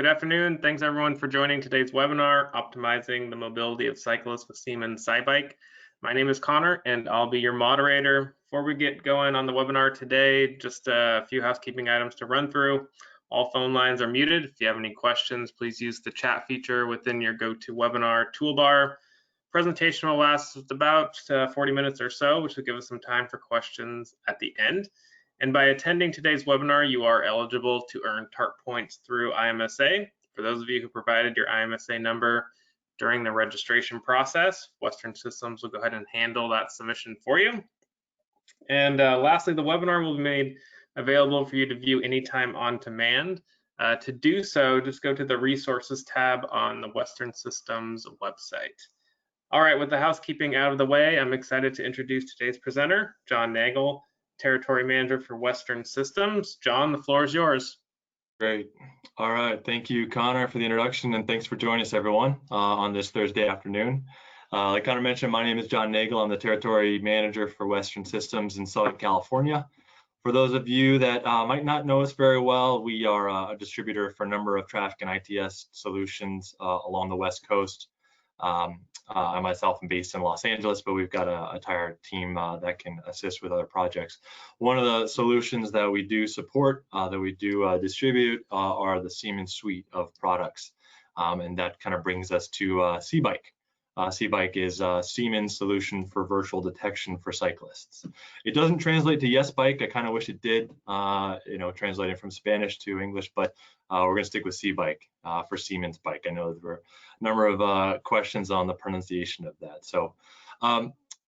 Good afternoon. Thanks everyone for joining today's webinar, Optimizing the Mobility of Cyclists with Siemens SiBike. My name is Connor and I'll be your moderator. Before we get going on the webinar today, just a few housekeeping items to run through. All phone lines are muted. If you have any questions, please use the chat feature within your GoToWebinar toolbar. Presentation will last about 40 minutes or so, which will give us some time for questions at the end. And by attending today's webinar, you are eligible to earn TART points through IMSA. For those of you who provided your IMSA number during the registration process, Western Systems will go ahead and handle that submission for you. And lastly, the webinar will be made available for you to view anytime on demand. To do so, just go to the Resources tab on the Western Systems website. All right, with the housekeeping out of the way, I'm excited to introduce today's presenter, John Nagel, Territory Manager for Western Systems. John, the floor is yours. Great. All right. Thank you, Connor, for the introduction, and thanks for joining us, everyone, on this Thursday afternoon. Like Connor mentioned, my name is John Nagel. I'm the Territory Manager for Western Systems in Southern California. For those of you that might not know us very well, we are a distributor for a number of traffic and ITS solutions along the West Coast. I myself am based in Los Angeles, but we've got an entire team that can assist with other projects. One of the solutions that we do support, that we do distribute, are the Siemens suite of products. And that kind of brings us to SiBike. SiBike is a Siemens solution for virtual detection for cyclists. It doesn't translate to SiBike. I kind of wish it did, translating from Spanish to English, but we're going to stick with SiBike for Siemens bike. I know there were a number of questions on the pronunciation of that. So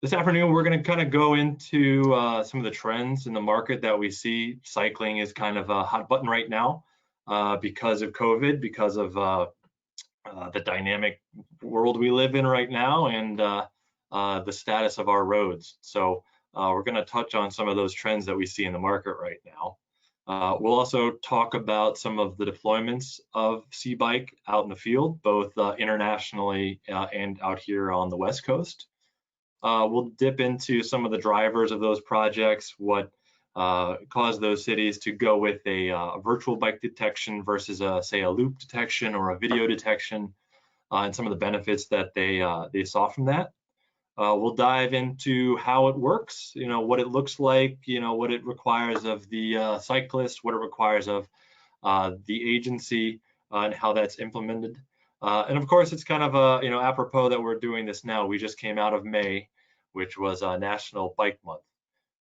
this afternoon, we're going to kind of go into some of the trends in the market that we see. Cycling is kind of a hot button right now because of COVID, because of the dynamic world we live in right now, and the status of our roads. So we're going to touch on some of those trends that we see in the market right now. We'll also talk about some of the deployments of SiBike out in the field, both internationally and out here on the West Coast. We'll dip into some of the drivers of those projects, what caused those cities to go with a virtual bike detection versus say a loop detection or a video detection, and some of the benefits that they saw from that. We'll dive into how it works, what it looks like, what it requires of the cyclist, what it requires of the agency, and how that's implemented. And of course, it's kind of apropos that we're doing this now. We just came out of May, which was National Bike Month.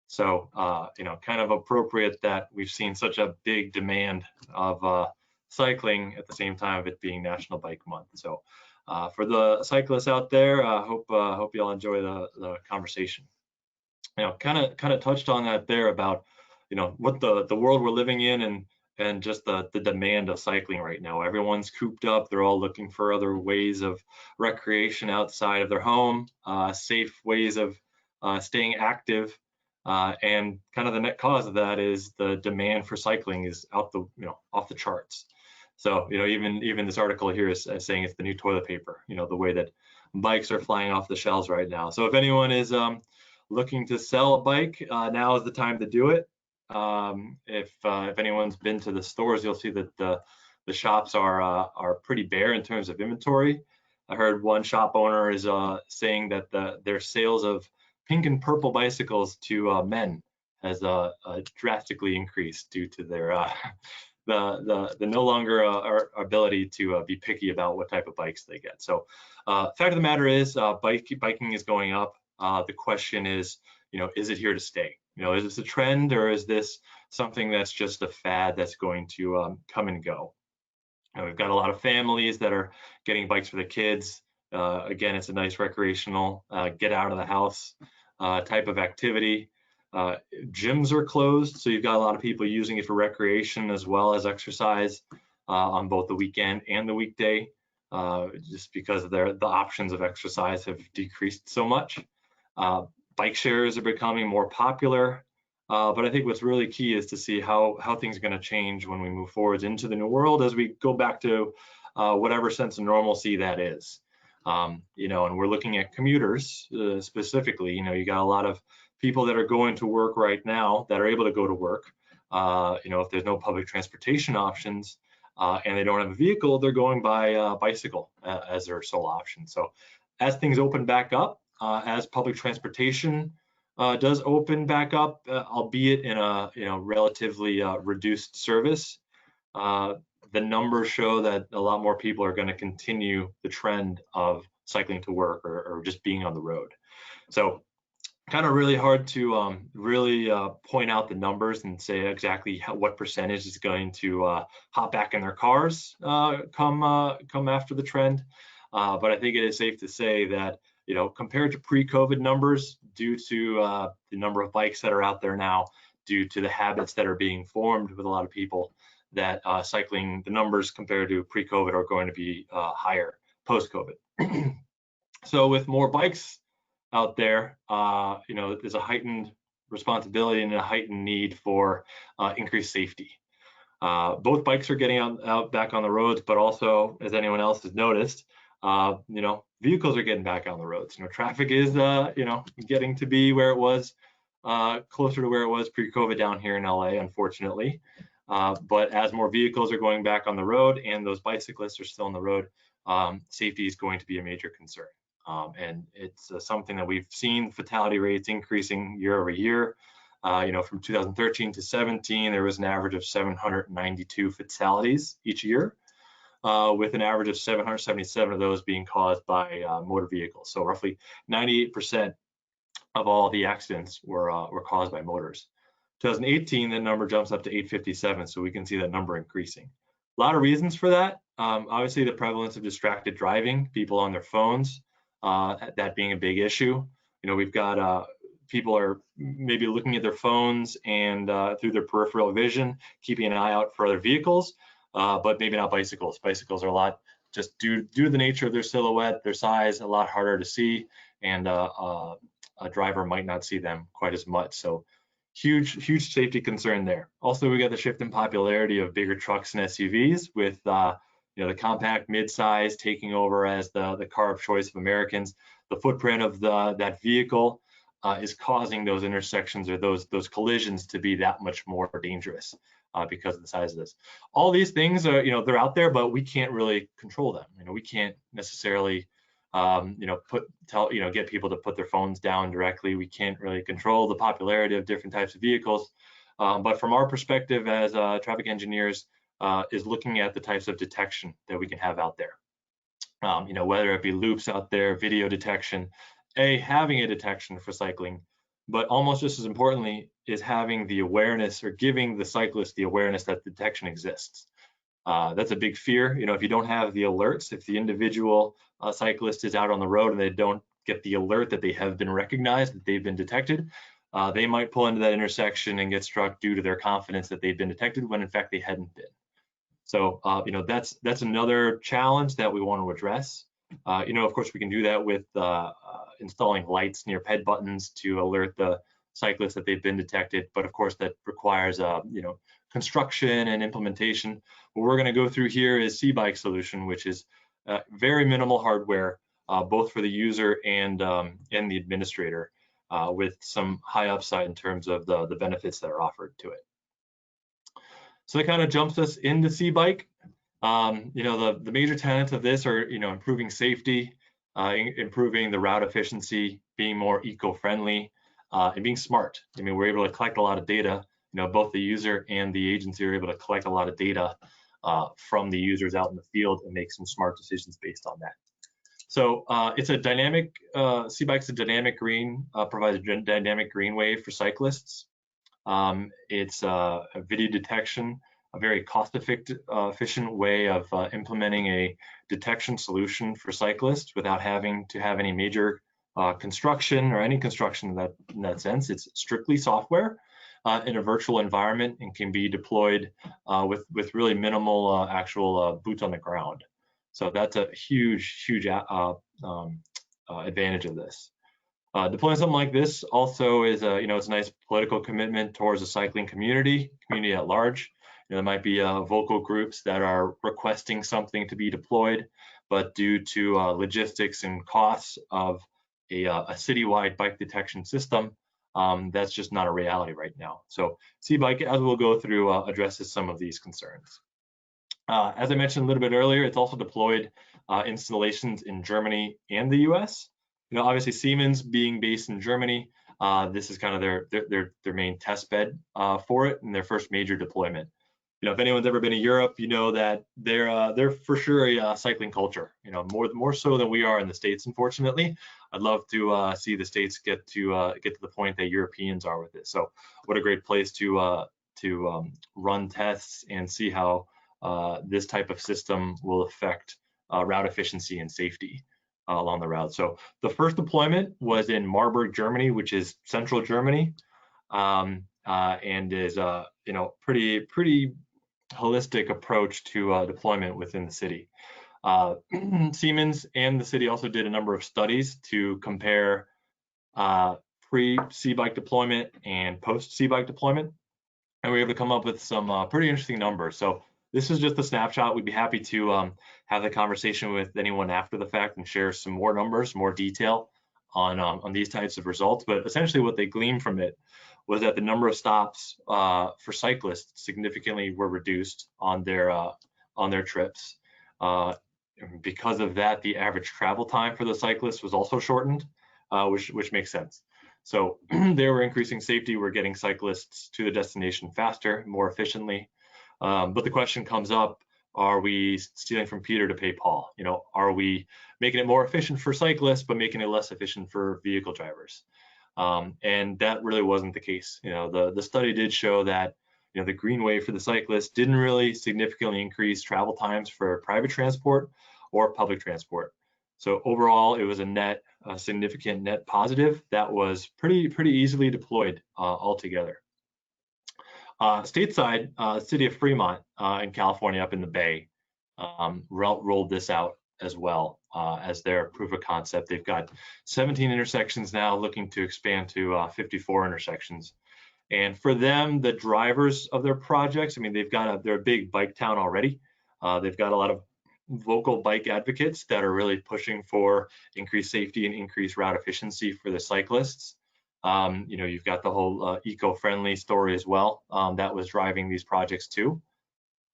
So, kind of appropriate that we've seen such a big demand of cycling at the same time of it being National Bike Month. So, for the cyclists out there, I hope you all enjoy the conversation. Kind of touched on that there about, what the world we're living in and just the demand of cycling right now. Everyone's cooped up. They're all looking for other ways of recreation outside of their home, safe ways of staying active. And kind of the net cause of that is the demand for cycling is off the charts. So, even this article here is saying it's the new toilet paper, the way that bikes are flying off the shelves right now. So if anyone is looking to sell a bike, now is the time to do it. If anyone's been to the stores, you'll see that the shops are pretty bare in terms of inventory. I heard one shop owner is saying that their sales of pink and purple bicycles to men has drastically increased due to their the no longer our ability to be picky about what type of bikes they get. So fact of the matter is biking is going up. The question is, is it here to stay? Is this a trend, or is this something that's just a fad that's going to come and go? We've got a lot of families that are getting bikes for the kids. Again, it's a nice recreational, get out of the house type of activity. Gyms are closed, so you've got a lot of people using it for recreation as well as exercise on both the weekend and the weekday, just because the options of exercise have decreased so much. Bike shares are becoming more popular, but I think what's really key is to see how things are going to change when we move forward into the new world, as we go back to whatever sense of normalcy that is. And we're looking at commuters specifically. You got a lot of people that are going to work right now that are able to go to work. If there's no public transportation options, and they don't have a vehicle, they're going by bicycle as their sole option. So as things open back up, as public transportation does open back up, albeit in a relatively reduced service, the numbers show that a lot more people are going to continue the trend of cycling to work or just being on the road. So kind of really hard to really point out the numbers and say exactly what percentage is going to hop back in their cars come after the trend. But I think it is safe to say that, compared to pre-COVID numbers, due to the number of bikes that are out there now, due to the habits that are being formed with a lot of people, that cycling, the numbers compared to pre-COVID are going to be higher post-COVID. So with more bikes out there, there's a heightened responsibility and a heightened need for increased safety. Both bikes are getting out back on the roads, but also, as anyone else has noticed, vehicles are getting back on the roads. Traffic is, getting to be where it was, closer to where it was pre-COVID down here in LA, unfortunately. But as more vehicles are going back on the road and those bicyclists are still on the road, safety is going to be a major concern. And it's something that we've seen fatality rates increasing year over year. From 2013 to 17, there was an average of 792 fatalities each year, with an average of 777 of those being caused by motor vehicles. So roughly 98% of all the accidents were caused by motors. 2018, that number jumps up to 857, so we can see that number increasing. A lot of reasons for that. Obviously, the prevalence of distracted driving, people on their phones, that being a big issue. We've got people are maybe looking at their phones and through their peripheral vision, keeping an eye out for other vehicles, but maybe not bicycles. Bicycles are a lot, just due to the nature of their silhouette, their size, a lot harder to see, and a driver might not see them quite as much. So huge safety concern there. Also, we got the shift in popularity of bigger trucks and SUVs, with the compact mid-size taking over as the car of choice of Americans. The footprint of that vehicle is causing those intersections or those collisions to be that much more dangerous because of the size of this. All these things are, they're out there, but we can't really control them. We can't necessarily get people to put their phones down directly. We can't really control the popularity of different types of vehicles. But from our perspective as traffic engineers, is looking at the types of detection that we can have out there. Whether it be loops out there, video detection, having a detection for cycling, but almost just as importantly is having the awareness or giving the cyclist the awareness that detection exists. That's a big fear. If you don't have the alerts, if the individual cyclist is out on the road and they don't get the alert that they have been recognized, that they've been detected, they might pull into that intersection and get struck due to their confidence that they've been detected when in fact they hadn't been. So, that's another challenge that we want to address. Of course, we can do that with installing lights near ped buttons to alert the cyclists that they've been detected. But of course, that requires construction and implementation. What we're going to go through here is SiBike solution, which is very minimal hardware, both for the user and the administrator, with some high upside in terms of the benefits that are offered to it. So that kind of jumps us into SiBike. The major tenets of this are, improving safety, improving the route efficiency, being more eco-friendly, and being smart. We're able to collect a lot of data. Both the user and the agency are able to collect a lot of data from the users out in the field and make some smart decisions based on that. So it's a dynamic, SiBike's a dynamic green, provides a dynamic green wave for cyclists. It's a video detection, a very cost-efficient way of implementing a detection solution for cyclists without having to have any major construction or any construction in that sense. It's strictly software in a virtual environment and can be deployed with really minimal actual boots on the ground. So that's a huge advantage of this. Deploying something like this also is it's a nice political commitment towards the cycling community at large. There might be vocal groups that are requesting something to be deployed, but due to logistics and costs of a citywide bike detection system, that's just not a reality right now. So SiBike, as we'll go through, addresses some of these concerns. As I mentioned a little bit earlier, it's also deployed installations in Germany and the US. Obviously Siemens being based in Germany, this is kind of their main test bed for it and their first major deployment. If anyone's ever been to Europe, you know that they're for sure a cycling culture. More so than we are in the States, unfortunately. I'd love to see the States get to the point that Europeans are with it. So, what a great place to run tests and see how this type of system will affect route efficiency and safety along the route. So, the first deployment was in Marburg, Germany, which is central Germany, and is pretty holistic approach to deployment within the city. Siemens and the city also did a number of studies to compare pre-SiBike deployment and post-SiBike deployment, and we were able to come up with some pretty interesting numbers. So this is just a snapshot. We'd be happy to have the conversation with anyone after the fact and share some more numbers, more detail on these types of results. But essentially what they gleaned from it was that the number of stops for cyclists significantly were reduced on their trips. Because of that, the average travel time for the cyclists was also shortened, which makes sense. So they were increasing safety, we're getting cyclists to the destination faster, more efficiently. But the question comes up, are we stealing from Peter to pay Paul? Are we making it more efficient for cyclists, but making it less efficient for vehicle drivers? And that really wasn't the case. The study did show that the green wave for the cyclists didn't really significantly increase travel times for private transport or public transport. So overall, it was a significant net positive that was pretty easily deployed altogether. Stateside, city of Fremont in California, up in the Bay, rolled this out as well as their proof of concept. They've got 17 intersections now, looking to expand to 54 intersections. And for them, the drivers of their projects, they're a big bike town already. They've got a lot of vocal bike advocates that are really pushing for increased safety and increased route efficiency for the cyclists. You've got the whole eco-friendly story as well that was driving these projects too.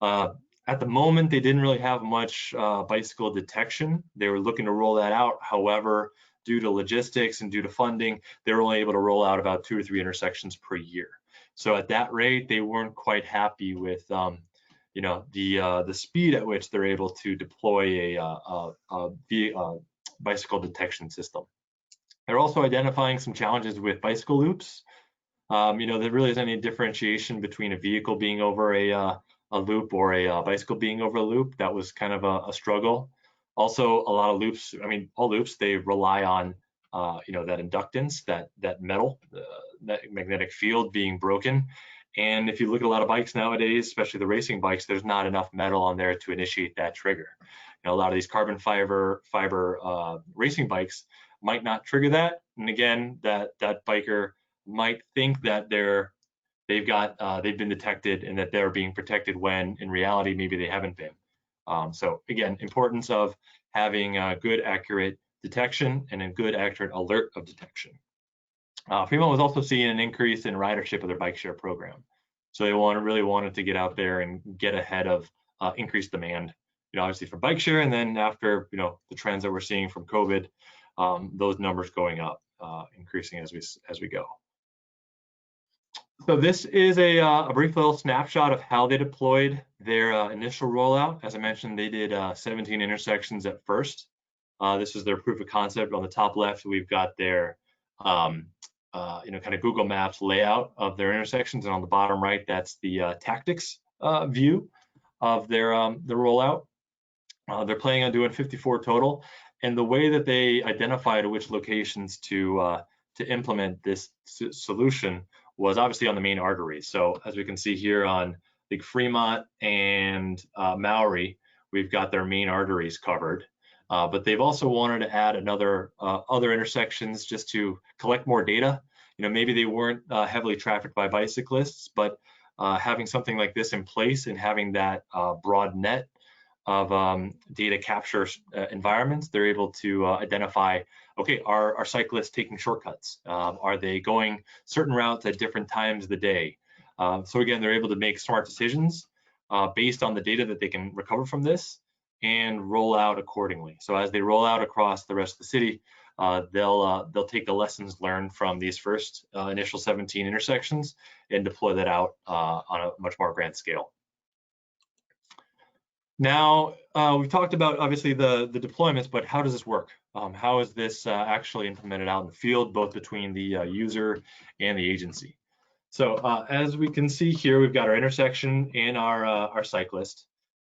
At the moment, they didn't really have much bicycle detection. They were looking to roll that out. However, due to logistics and due to funding, they were only able to roll out about 2 or 3 intersections per year. So at that rate, they weren't quite happy with the speed at which they're able to deploy a bicycle detection system. They're also identifying some challenges with bicycle loops. There really isn't any differentiation between a vehicle being over a loop or a bicycle being over a loop. That was kind of a struggle. Also, a lot of loops, all loops, they rely on, that inductance, that metal, that magnetic field being broken. And if you look at a lot of bikes nowadays, especially the racing bikes, there's not enough metal on there to initiate that trigger. A lot of these carbon fiber racing bikes might not trigger that. And again, that biker might think that they've been detected and that they're being protected when in reality, maybe they haven't been. So again, importance of having good, accurate detection and a good, accurate alert of detection. Fremont was also seeing an increase in ridership of their bike share program. So they really wanted to get out there and get ahead of increased demand, obviously for bike share. And then after, the trends that we're seeing from COVID, those numbers going up, increasing as we go. So this is a brief little snapshot of how they deployed their initial rollout. As I mentioned, they did 17 intersections at first. This is their proof of concept. On the top left, we've got their kind of Google Maps layout of their intersections, and on the bottom right, that's the tactics view of their the rollout. They're planning on doing 54 total, and the way that they identified which locations to implement this solution was obviously on the main arteries. So as we can see here on Big Fremont and Maori, we've got their main arteries covered. But they've also wanted to add other intersections just to collect more data. Maybe they weren't heavily trafficked by bicyclists, but having something like this in place and having that broad net of data capture environments, they're able to identify, okay, are cyclists taking shortcuts? Are they going certain routes at different times of the day? So again, they're able to make smart decisions based on the data that they can recover from this and roll out accordingly. So as they roll out across the rest of the city, they'll take the lessons learned from these first initial 17 intersections and deploy that out on a much more grand scale. Now, we've talked about obviously the deployments, but how does this work? How is this actually implemented out in the field, both between the user and the agency? So as we can see here, we've got our intersection and our cyclist.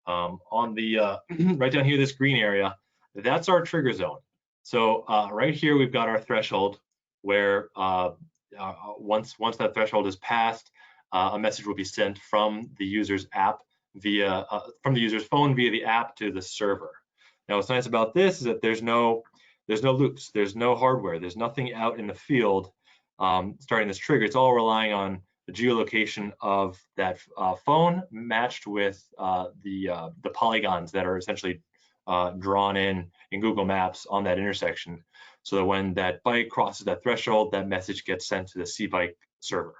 On the right down here, this green area, that's our trigger zone. So right here, we've got our threshold where once that threshold is passed, a message will be sent from the user's app via from the user's phone via the app to the server. Now, what's nice about this is that there's no loops, there's no hardware, there's nothing out in the field starting this trigger. It's all relying on the geolocation of that phone matched with the polygons that are essentially drawn in Google Maps on that intersection, so that when that bike crosses that threshold, that message gets sent to the SiBike server.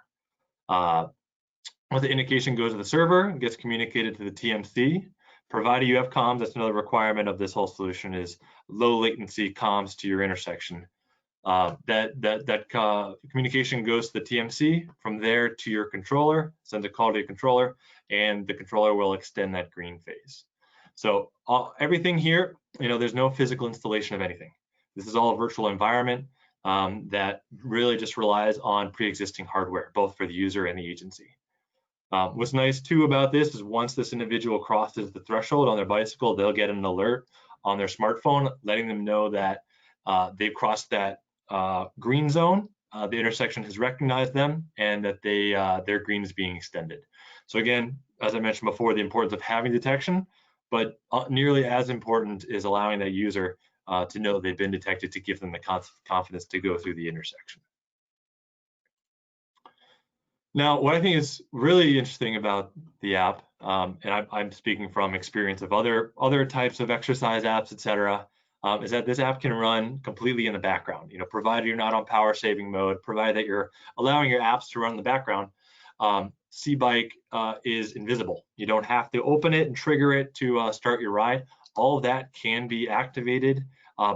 Once the indication goes to the server, it gets communicated to the TMC. Provided you have comms, that's another requirement of this whole solution, is low latency comms to your intersection. That communication goes to the TMC, from there to your controller, sends a call to your controller, and the controller will extend that green phase. So everything here, there's no physical installation of anything. This is all a virtual environment that really just relies on pre-existing hardware, both for the user and the agency. What's nice too about this is once this individual crosses the threshold on their bicycle, they'll get an alert on their smartphone letting them know that they've crossed that green zone, the intersection has recognized them, and that their green is being extended. So again, as I mentioned before, the importance of having detection, but nearly as important is allowing that user to know they've been detected, to give them the confidence to go through the intersection. Now, what I think is really interesting about the app, and I'm speaking from experience of other types of exercise apps, etc., is that this app can run completely in the background. Provided you're not on power saving mode, provided that you're allowing your apps to run in the background, SiBike is invisible. You don't have to open it and trigger it to start your ride. All of that can be activated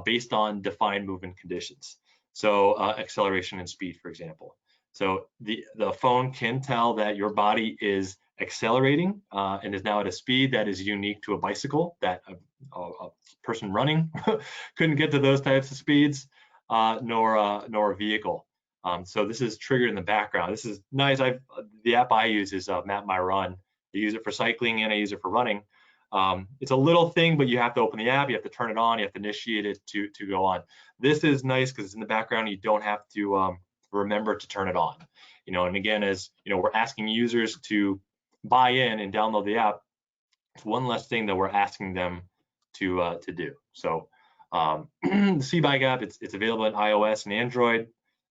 based on defined movement conditions. So acceleration and speed, for example. So the phone can tell that your body is accelerating and is now at a speed that is unique to a bicycle, that a person running couldn't get to those types of speeds, nor a vehicle. So this is triggered in the background. This is nice. The app I use is Map My Run. I use it for cycling and I use it for running. It's a little thing, but you have to open the app, you have to turn it on, you have to initiate it to go on. This is nice because it's in the background. You don't have to remember to turn it on. And again, as we're asking users to buy in and download the app, it's one less thing that we're asking them to do. So the SiBike app, it's available in iOS and Android.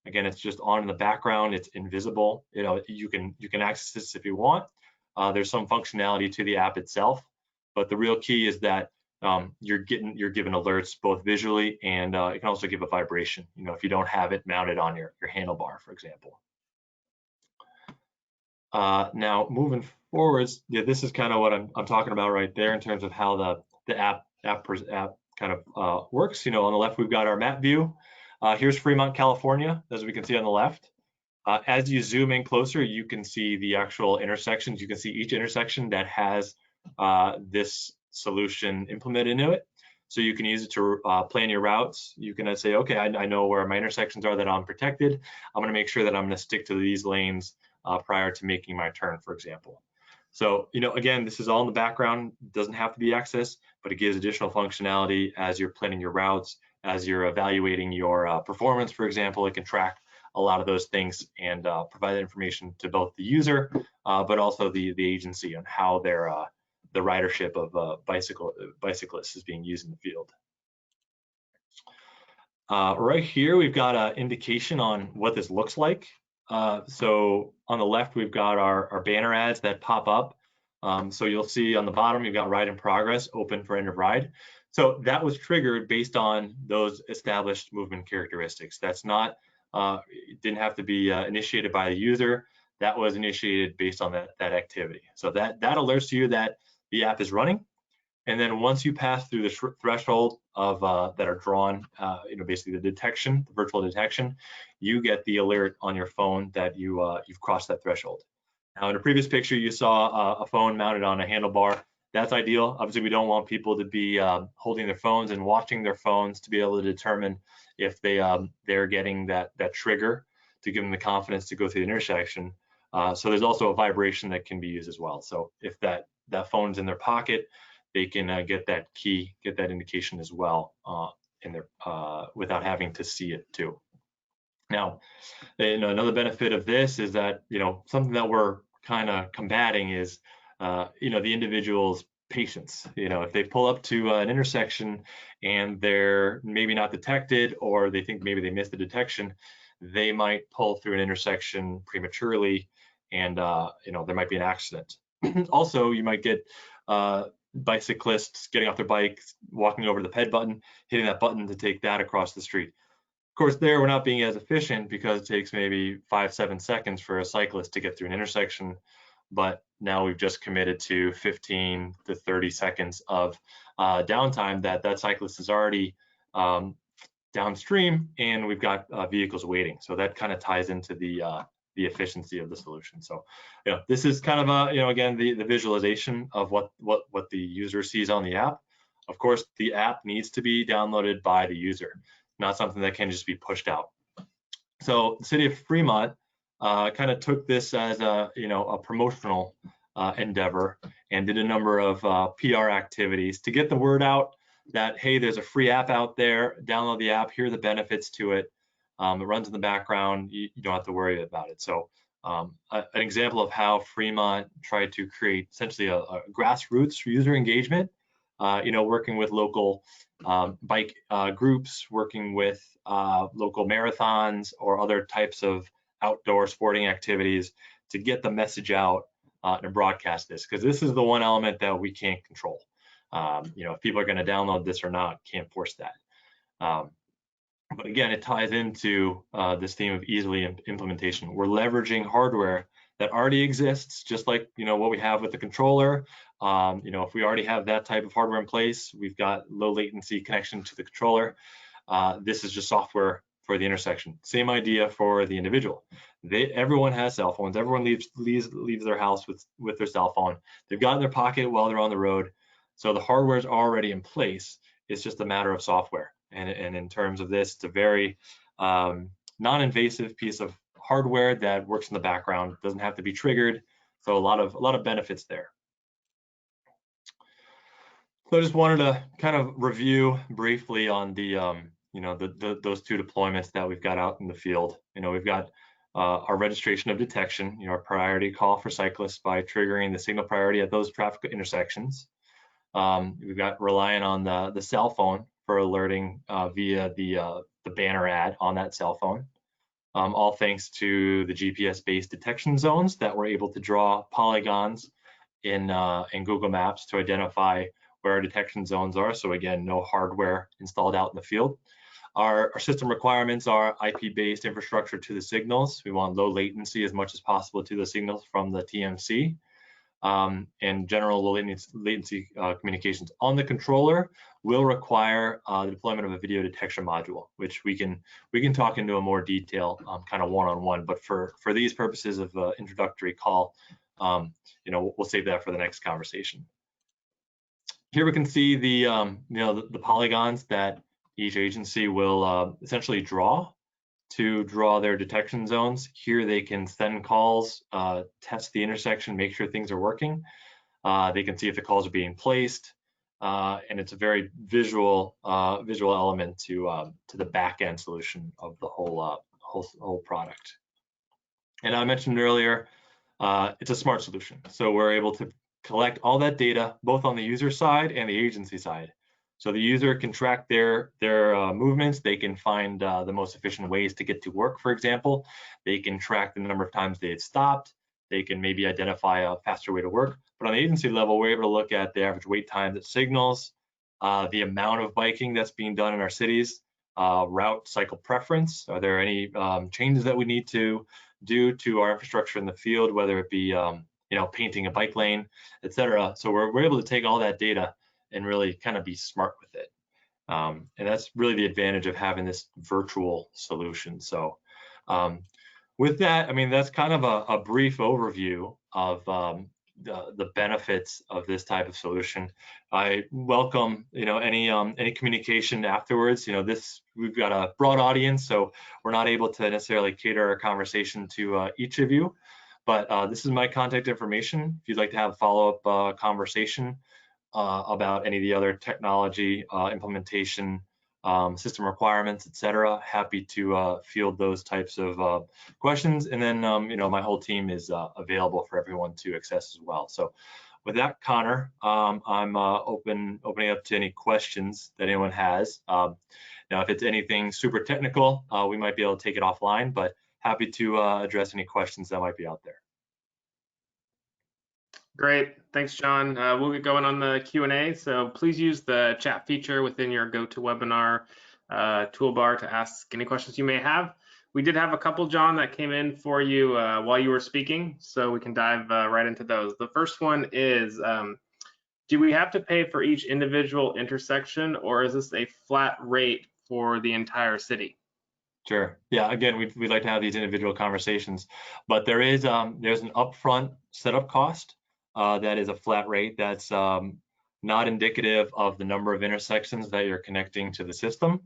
Again, it's just on in the background. It's invisible. You can access this if you want. There's some functionality to the app itself, but the real key is that you're given alerts both visually, and it can also give a vibration. If you don't have it mounted on your handlebar, for example. Now moving forwards, this is kind of what I'm talking about right there in terms of how the app kind of works. On the left we've got our map view. Here's Fremont, California, as we can see on the left. As you zoom in closer, you can see the actual intersections. You can see each intersection that has this solution implemented into it. So you can use it to plan your routes. You can say, okay, I know where my intersections are that I'm protected. I'm going to make sure that I'm going to stick to these lanes prior to making my turn, for example. So, again, this is all in the background. It doesn't have to be accessed, but it gives additional functionality as you're planning your routes, as you're evaluating your performance, for example. It can track a lot of those things and provide that information to both the user, but also the agency on how the ridership of bicyclists is being used in the field. Right here, we've got an indication on what this looks like. So on the left, we've got our banner ads that pop up. So you'll see on the bottom, you've got ride in progress, open for end of ride. So that was triggered based on those established movement characteristics. That's not, it didn't have to be initiated by the user. that was initiated based on that activity. So that alerts you that the app is running. And then once you pass through the threshold of that are drawn, basically the detection, the virtual detection, you get the alert on your phone that you've crossed that threshold. Now, in a previous picture, you saw a phone mounted on a handlebar. That's ideal. Obviously, we don't want people to be holding their phones and watching their phones to be able to determine if they're getting that trigger to give them the confidence to go through the intersection. So there's also a vibration that can be used as well. So if that phone's in their pocket, they can get that key, get that indication as well in their without having to see it too. Now, another benefit of this is that something that we're kind of combating is the individual's patience. If they pull up to an intersection and they're maybe not detected, or they think maybe they missed the detection, they might pull through an intersection prematurely, and there might be an accident. Also, you might get bicyclists getting off their bikes, walking over to the ped button, hitting that button to take that across the street. Of course, there we're not being as efficient because it takes maybe 5-7 seconds for a cyclist to get through an intersection, but now we've just committed to 15 to 30 seconds of downtime that cyclist is already downstream, and we've got vehicles waiting. So that kind of ties into the efficiency of the solution. So this is kind of again the visualization of what the user sees on the app. Of course, the app needs to be downloaded by the user, not something that can just be pushed out. So the city of Fremont kind of took this as a promotional endeavor and did a number of PR activities to get the word out that, hey, there's a free app out there, download the app, here are the benefits to it. It runs in the background, you don't have to worry about it. So an example of how Fremont tried to create essentially a grassroots user engagement, working with local bike groups, working with local marathons or other types of outdoor sporting activities to get the message out and broadcast this, because this is the one element that we can't control. If people are going to download this or not, can't force that. But again, it ties into this theme of easily implementation. We're leveraging hardware that already exists, just like what we have with the controller. If we already have that type of hardware in place, we've got low latency connection to the controller. This is just software for the intersection. Same idea for the individual. Everyone has cell phones. Everyone leaves their house with their cell phone. They've got it in their pocket while they're on the road. So the hardware is already in place. It's just a matter of software. And in terms of this, it's a very non-invasive piece of hardware that works in the background, doesn't have to be triggered. So a lot of benefits there. So I just wanted to kind of review briefly on the those two deployments that we've got out in the field. We've got our registration of detection, our priority call for cyclists by triggering the signal priority at those traffic intersections. We've got relying on the cell phone for alerting via the banner ad on that cell phone. All thanks to the GPS-based detection zones that we're able to draw polygons in Google Maps to identify where our detection zones are. So again, no hardware installed out in the field. Our system requirements are IP-based infrastructure to the signals. We want low latency as much as possible to the signals from the TMC. And general low latency communications on the controller will require the deployment of a video detection module, which we can talk into a more detail kind of one-on-one. But for these purposes of introductory call, we'll save that for the next conversation. Here we can see the polygons that each agency will essentially draw to draw their detection zones. Here they can send calls, test the intersection, make sure things are working. They can see if the calls are being placed, and it's a very visual element to the back end solution of the whole product. And I mentioned earlier, it's a smart solution. So we're able to collect all that data, both on the user side and the agency side. So the user can track their movements. They can find the most efficient ways to get to work, for example. They can track the number of times they've stopped. They can maybe identify a faster way to work. But on the agency level, we're able to look at the average wait times at signals, the amount of biking that's being done in our cities, route cycle preference? Are there any changes that we need to do to our infrastructure in the field, whether it be painting a bike lane, et cetera? So we're able to take all that data and really kind of be smart with it. And that's really the advantage of having this virtual solution. So with that, I mean, that's kind of a brief overview of the benefits of this type of solution. I welcome any communication afterwards. We've got a broad audience, so we're not able to necessarily cater our conversation to each of you. But this is my contact information. If you'd like to have a follow-up conversation about any of the other technology implementation, system requirements, et cetera, happy to field those types of questions. And then, my whole team is available for everyone to access as well. So with that, Connor, I'm opening up to any questions that anyone has. Now, if it's anything super technical, we might be able to take it offline, but happy to address any questions that might be out there. Great, thanks, John. We'll get going on the Q&A, so please use the chat feature within your GoToWebinar toolbar to ask any questions you may have. We did have a couple, John, that came in for you while you were speaking, so we can dive right into those. The first one is, do we have to pay for each individual intersection, or is this a flat rate for the entire city? Sure. Yeah. Again, we'd like to have these individual conversations, but there's an upfront setup cost that is a flat rate. That's not indicative of the number of intersections that you're connecting to the system.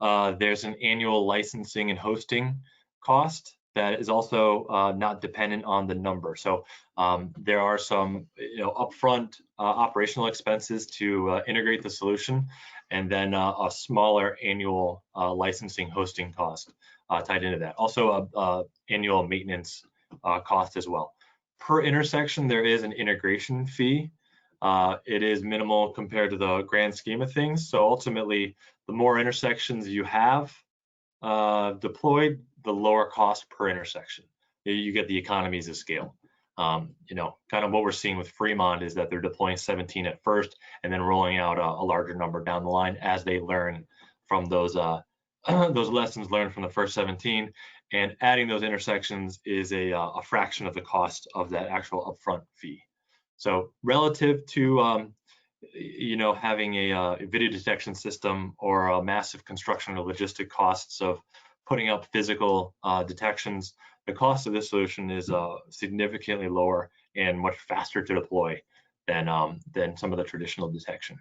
There's an annual licensing and hosting cost that is also not dependent on the number. So there are some upfront operational expenses to integrate the solution, and then a smaller annual licensing hosting cost tied into that. Also annual maintenance cost as well. Per intersection, there is an integration fee. It is minimal compared to the grand scheme of things. So ultimately, the more intersections you have deployed, the lower cost per intersection. You get the economies of scale. Kind of what we're seeing with Fremont is that they're deploying 17 at first and then rolling out a larger number down the line as they learn from those lessons learned from the first 17. And adding those intersections is a fraction of the cost of that actual upfront fee. So relative to having a video detection system or a massive construction or logistic costs of putting up physical detections, the cost of this solution is significantly lower and much faster to deploy than some of the traditional detection.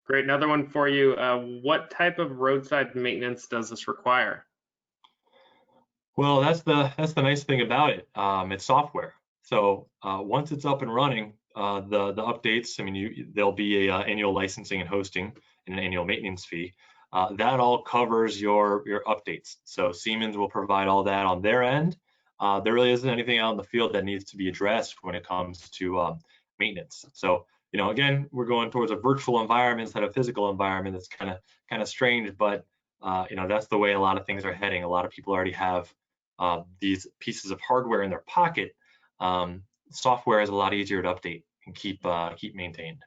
Great. Another one for you. What type of roadside maintenance does this require? Well, that's the nice thing about it. It's software. So once it's up and running, the updates, I mean, there'll be a annual licensing and hosting and an annual maintenance fee. That all covers your updates. So Siemens will provide all that on their end. There really isn't anything out in the field that needs to be addressed when it comes to maintenance. So again, we're going towards a virtual environment instead of a physical environment. It's kind of strange, but that's the way a lot of things are heading. A lot of people already have these pieces of hardware in their pocket. Software is a lot easier to update and keep maintained.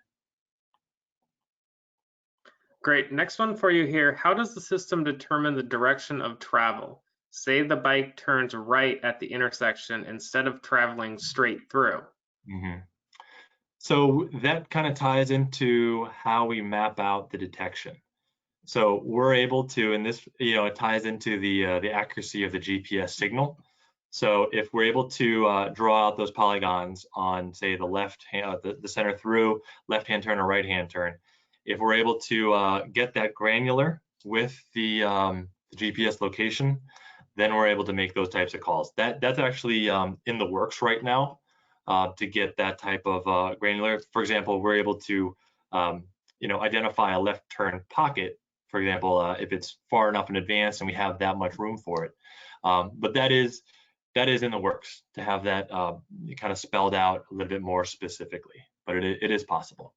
Great. Next one for you here. How does the system determine the direction of travel? Say the bike turns right at the intersection instead of traveling straight through. Mm-hmm. So that kind of ties into how we map out the detection. So we're able to, and this it ties into the accuracy of the GPS signal. So if we're able to draw out those polygons on, say, the left hand, the center through, left-hand turn or right-hand turn, if we're able to get that granular with the GPS location, then we're able to make those types of calls. That's actually in the works right now to get that type of granular. For example, we're able to identify a left turn pocket, for example, if it's far enough in advance and we have that much room for it. But that is in the works to have that kind of spelled out a little bit more specifically, but it is possible.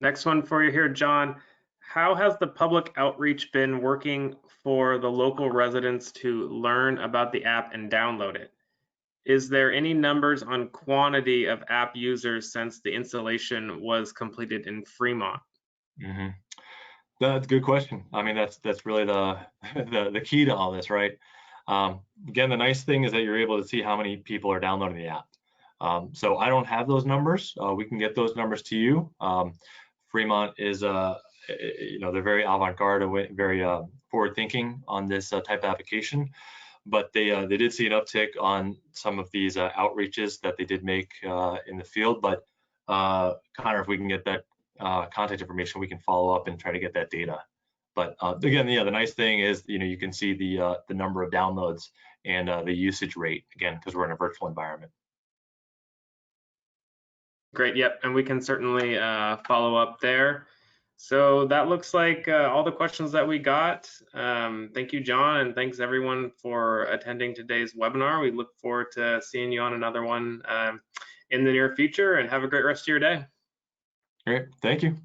Next one for you here, John. How has the public outreach been working for the local residents to learn about the app and download it? Is there any numbers on quantity of app users since the installation was completed in Fremont? Mm-hmm. That's a good question. I mean, that's really the the key to all this, right? Again, the nice thing is that you're able to see how many people are downloading the app. So I don't have those numbers. We can get those numbers to you. Fremont is, they're very avant-garde and very forward-thinking on this type of application. But they did see an uptick on some of these outreaches that they did make in the field. But Connor, if we can get that contact information, we can follow up and try to get that data. But again, yeah, the nice thing is, you can see the number of downloads and the usage rate, again, because we're in a virtual environment. Great, yep, and we can certainly follow up there. So that looks like all the questions that we got. Thank you, John, and thanks everyone for attending today's webinar. We look forward to seeing you on another one in the near future, and have a great rest of your day. Great, thank you.